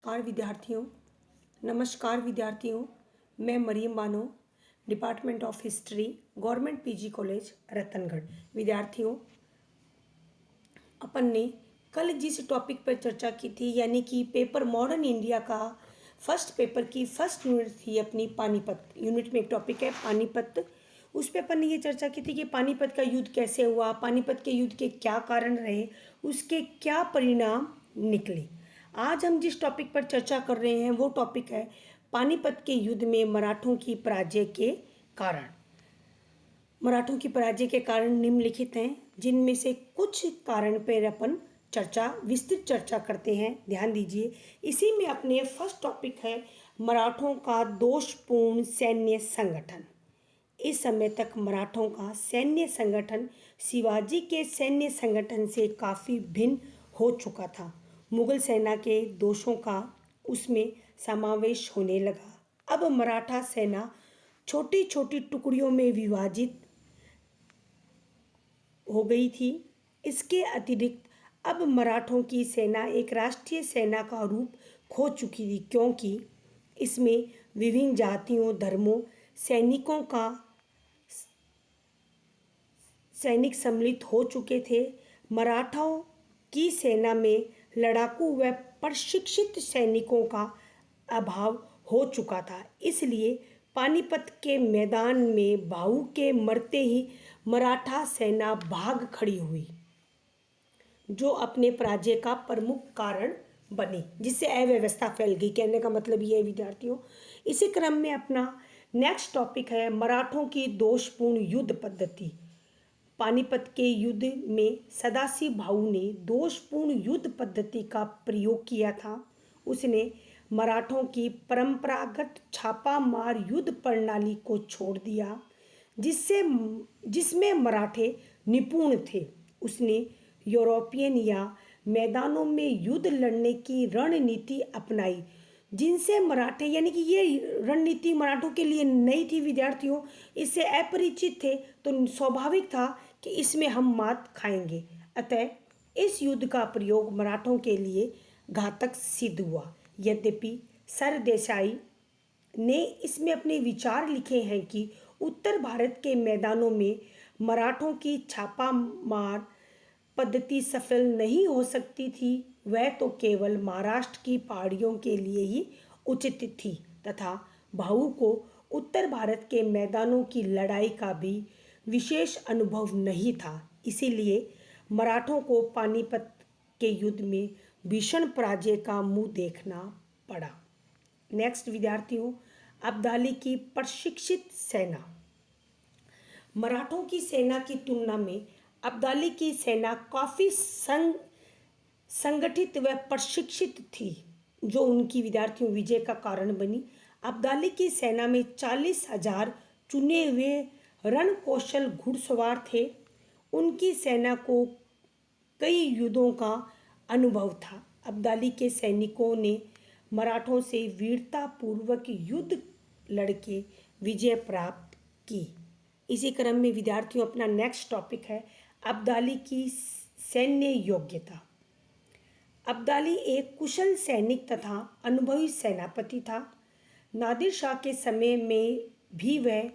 नमस्कार विद्यार्थियों, मैं Mariyam Bano, department of history, government PG college Ratangarh. विद्यार्थियों, अपन ने कल जिस टॉपिक पर चर्चा की थी, यानी कि पेपर मॉडर्न इंडिया का फर्स्ट पेपर की फर्स्ट यूनिट थी अपनी पानीपत यूनिट में। एक टॉपिक है पानीपत। उस पे अपन ने ये चर्चा की थी कि पानीपत का युद्ध कैसे हुआ, पानीपत के युद्ध के क्या कारण रहे, उसके क्या परिणाम निकले। आज हम जिस टॉपिक पर चर्चा कर रहे हैं वो टॉपिक है पानीपत के युद्ध में मराठों की पराजय के कारण। मराठों की पराजय के कारण निम्नलिखित हैं, जिनमें से कुछ कारण पर अपन विस्तृत चर्चा करते हैं। ध्यान दीजिए, इसी में अपने फर्स्ट टॉपिक है मराठों का दोषपूर्ण सैन्य संगठन। इस समय तक मराठों का सैन्य संगठन शिवाजी के सैन्य संगठन से काफ़ी भिन्न हो चुका था। मुगल सेना के दोषों का उसमें समावेश होने लगा। अब मराठा सेना छोटी छोटी टुकड़ियों में विभाजित हो गई थी। इसके अतिरिक्त अब मराठों की सेना एक राष्ट्रीय सेना का रूप खो चुकी थी, क्योंकि इसमें विभिन्न जातियों, धर्मों, सैनिक सम्मिलित हो चुके थे। मराठाओं की सेना में लड़ाकू व प्रशिक्षित सैनिकों का अभाव हो चुका था। इसलिए पानीपत के मैदान में भाऊ के मरते ही मराठा सेना भाग खड़ी हुई, जो अपने पराजय का प्रमुख कारण बनी, जिससे अव्यवस्था फैल गई। कहने का मतलब ये है विद्यार्थियों। इसी क्रम में अपना नेक्स्ट टॉपिक है मराठों की दोषपूर्ण युद्ध पद्धति। पानीपत के युद्ध में सदाशिव भाऊ ने दोषपूर्ण युद्ध पद्धति का प्रयोग किया था। उसने मराठों की परंपरागत छापामार युद्ध प्रणाली को छोड़ दिया, जिसमें मराठे निपुण थे। उसने यूरोपियन या मैदानों में युद्ध लड़ने की रणनीति अपनाई, जिनसे मराठे, यानी कि ये रणनीति मराठों के लिए नई थी विद्यार्थियों, इससे अपरिचित थे, तो स्वाभाविक था कि इसमें हम मात खाएंगे। अतः इस युद्ध का प्रयोग मराठों के लिए घातक सिद्ध हुआ। यद्यपि सरदेसाई ने इसमें अपने विचार लिखे हैं कि उत्तर भारत के मैदानों में मराठों की छापामार पद्धति सफल नहीं हो सकती थी, वह तो केवल महाराष्ट्र की पहाड़ियों के लिए ही उचित थी, तथा भाऊ को उत्तर भारत के मैदानों की लड़ाई का भी विशेष अनुभव नहीं था। इसीलिए मराठों को पानीपत के युद्ध में भीषण पराजय का मुंह देखना पड़ा। नेक्स्ट विद्यार्थियों, अब्दाली की प्रशिक्षित सेना। मराठों की सेना की तुलना में अब्दाली की सेना काफ़ी संगठित व प्रशिक्षित थी, जो उनकी विद्यार्थियों विजय का कारण बनी। अब्दाली की सेना में 40,000 चुने हुए रणकौशल घुड़सवार थे। उनकी सेना को कई युद्धों का अनुभव था। अब्दाली के सैनिकों ने मराठों से वीरतापूर्वक युद्ध लड़के विजय प्राप्त की। इसी क्रम में विद्यार्थियों अपना नेक्स्ट टॉपिक है अब्दाली की सैन्य योग्यता। अब्दाली एक कुशल सैनिक तथा अनुभवी सेनापति था। नादिर शाह के समय में भी वह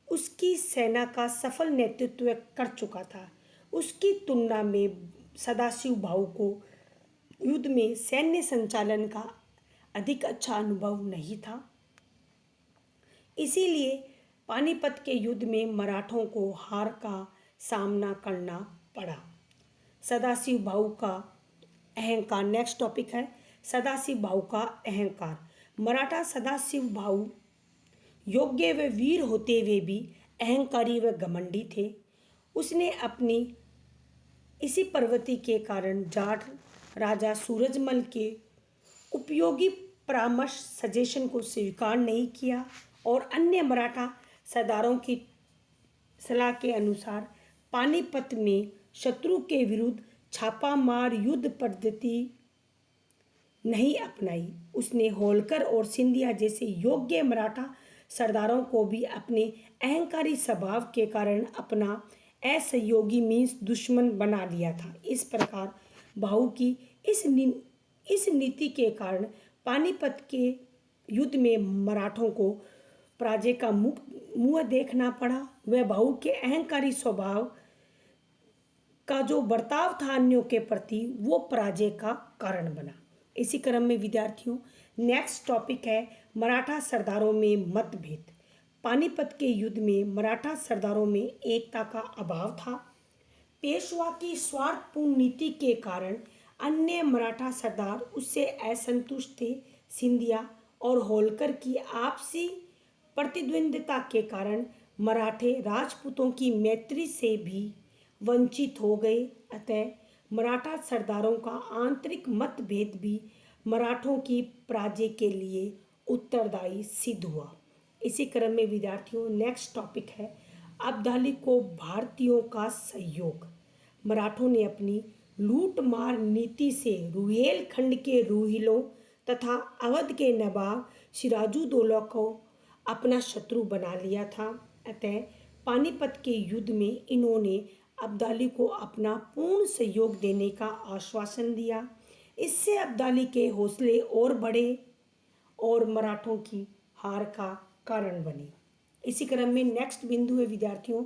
उसकी सेना का सफल नेतृत्व कर चुका था। उसकी तुलना में सदाशिव भाऊ को युद्ध में सैन्य संचालन का अधिक अच्छा अनुभव नहीं था। इसीलिए पानीपत के युद्ध में मराठों को हार का सामना करना पड़ा। सदाशिव भाऊ का अहंकार। नेक्स्ट टॉपिक है सदाशिव भाऊ का अहंकार। मराठा सदाशिव भाऊ योग्य व वीर होते हुए भी अहंकारी व घमंडी थे। उसने अपनी इसी प्रवृत्ति के कारण जाट राजा सूरजमल के उपयोगी परामर्श सजेशन को स्वीकार नहीं किया और अन्य मराठा सरदारों की सलाह के अनुसार पानीपत में शत्रु के विरुद्ध छापामार युद्ध पद्धति नहीं अपनाई। उसने होलकर और सिंधिया जैसे योग्य मराठा सरदारों को भी अपने अहंकारी स्वभाव के कारण अपना असहयोगी मीन्स दुश्मन बना लिया था। इस प्रकार भाऊ की इस इस नीति के कारण पानीपत के युद्ध में मराठों को पराजय का मुंह देखना पड़ा। वह भाऊ के अहंकारी स्वभाव का जो बर्ताव था अन्यों के प्रति, वो पराजय का कारण बना। इसी क्रम में विद्यार्थियों, नेक्स्ट टॉपिक है मराठा सरदारों में मतभेद। पानीपत के युद्ध में मराठा सरदारों में एकता का अभाव था। पेशवा की स्वार्थपूर्ण नीति के कारण अन्य मराठा सरदार उससे असंतुष्ट थे। सिंधिया और होलकर की आपसी प्रतिद्वंद्विता के कारण मराठे राजपूतों की मैत्री से भी वंचित हो गए। अतः मराठा सरदारों का आंतरिक मतभेद भी मराठों की पराजय के लिए उत्तरदायी सिद्ध हुआ। इसी क्रम में विद्यार्थियों, नेक्स्ट टॉपिक है अब्दाली को भारतीयों का सहयोग। मराठों ने अपनी लूट मार नीति से रुहेलखंड के रुहिलों तथा अवध के नवाब सिराजुद्दौला को अपना शत्रु बना लिया था। अतः पानीपत के युद्ध में इन्होंने अब्दाली को अपना पूर्ण सहयोग देने का आश्वासन दिया। इससे अब्दाली के हौसले और बढ़े और मराठों की हार का कारण बने। इसी क्रम में नेक्स्ट बिंदु है विद्यार्थियों,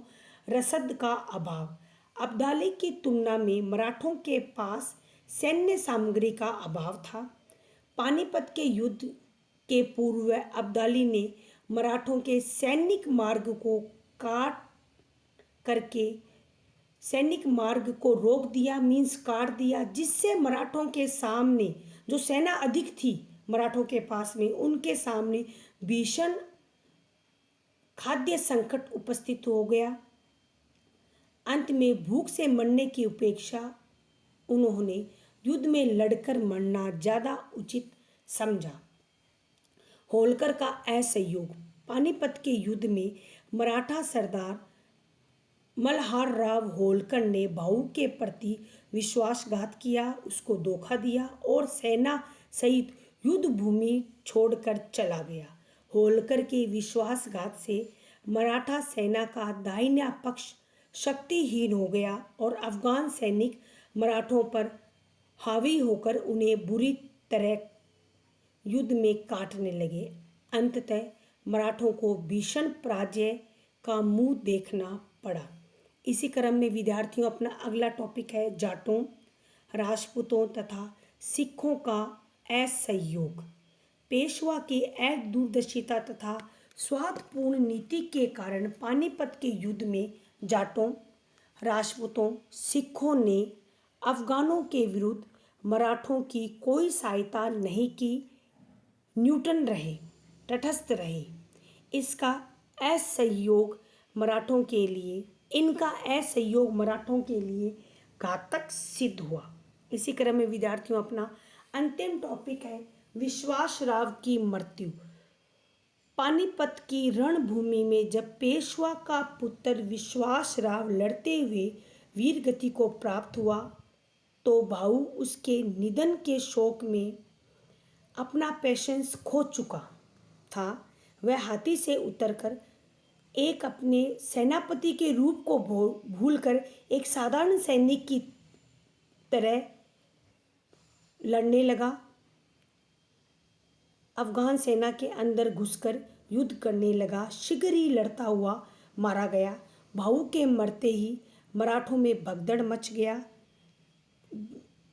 रसद का अभाव। अब्दाली की तुलना में मराठों के पास सैन्य सामग्री का अभाव था। पानीपत के युद्ध के पूर्व अब्दाली ने मराठों के सैनिक मार्ग को काट करके सैनिक मार्ग को रोक दिया, मीन्स काट दिया, जिससे मराठों के सामने जो सेना अधिक थी मराठों के पास में, उनके सामने भीषण खाद्य संकट उपस्थित हो गया। अंत में भूख से मरने की अपेक्षा उन्होंने युद्ध में लड़कर मरना ज़्यादा उचित समझा। होलकर का असहयोग। पानीपत के युद्ध में मराठा सरदार मल्हार राव होलकर ने भाऊ के प्रति विश्वासघात किया, उसको धोखा दिया और सेना सहित युद्ध भूमि छोड़कर चला गया। होलकर के विश्वासघात से मराठा सेना का दाहिना पक्ष शक्तिहीन हो गया और अफगान सैनिक मराठों पर हावी होकर उन्हें बुरी तरह युद्ध में काटने लगे। अंततः मराठों को भीषण पराजय का मुंह देखना पड़ा। इसी क्रम में विद्यार्थियों, अपना अगला टॉपिक है जाटों, राजपूतों तथा सिखों का असहयोग। पेशवा की दूरदर्शिता तथा स्वार्थपूर्ण नीति के कारण पानीपत के युद्ध में जाटों, राजपूतों, सिखों ने अफगानों के विरुद्ध मराठों की कोई सहायता नहीं की, न्यूट्रल रहे, तटस्थ रहे। इसका असहयोग मराठों के लिए इनका असहयोग मराठों के लिए घातक सिद्ध हुआ। इसी क्रम में विद्यार्थियों, अपना अंतिम टॉपिक है विश्वासराव की मृत्यु। पानीपत की रणभूमि में जब पेशवा का पुत्र विश्वासराव लड़ते हुए वीरगति को प्राप्त हुआ तो भाऊ उसके निधन के शोक में अपना पेशेंस खो चुका था। वह हाथी से उतरकर एक अपने सेनापति के रूप को भूलकर एक साधारण सैनिक की तरह लड़ने लगा। अफगान सेना के अंदर घुसकर युद्ध करने लगा। शीघ्र ही लड़ता हुआ मारा गया। भाऊ के मरते ही मराठों में भगदड़ मच गया।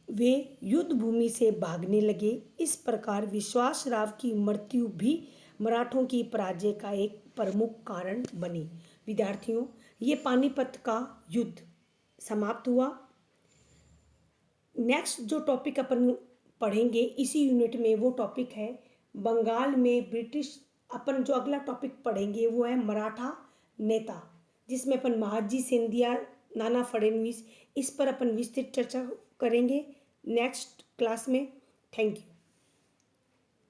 वे युद्ध भूमि से भागने लगे। इस प्रकार विश्वासराव की मृत्यु भी मराठों की पराजय का एक प्रमुख कारण बनी। विद्यार्थियों, ये पानीपत का युद्ध समाप्त हुआ। नेक्स्ट जो टॉपिक अपन पढ़ेंगे इसी यूनिट में, वो टॉपिक है बंगाल में ब्रिटिश। अपन जो अगला टॉपिक पढ़ेंगे वो है मराठा नेता, जिसमें अपन महादजी सिंधिया, नाना फडणवीस, इस पर अपन विस्तृत चर्चा करेंगे नेक्स्ट क्लास में। Thank you.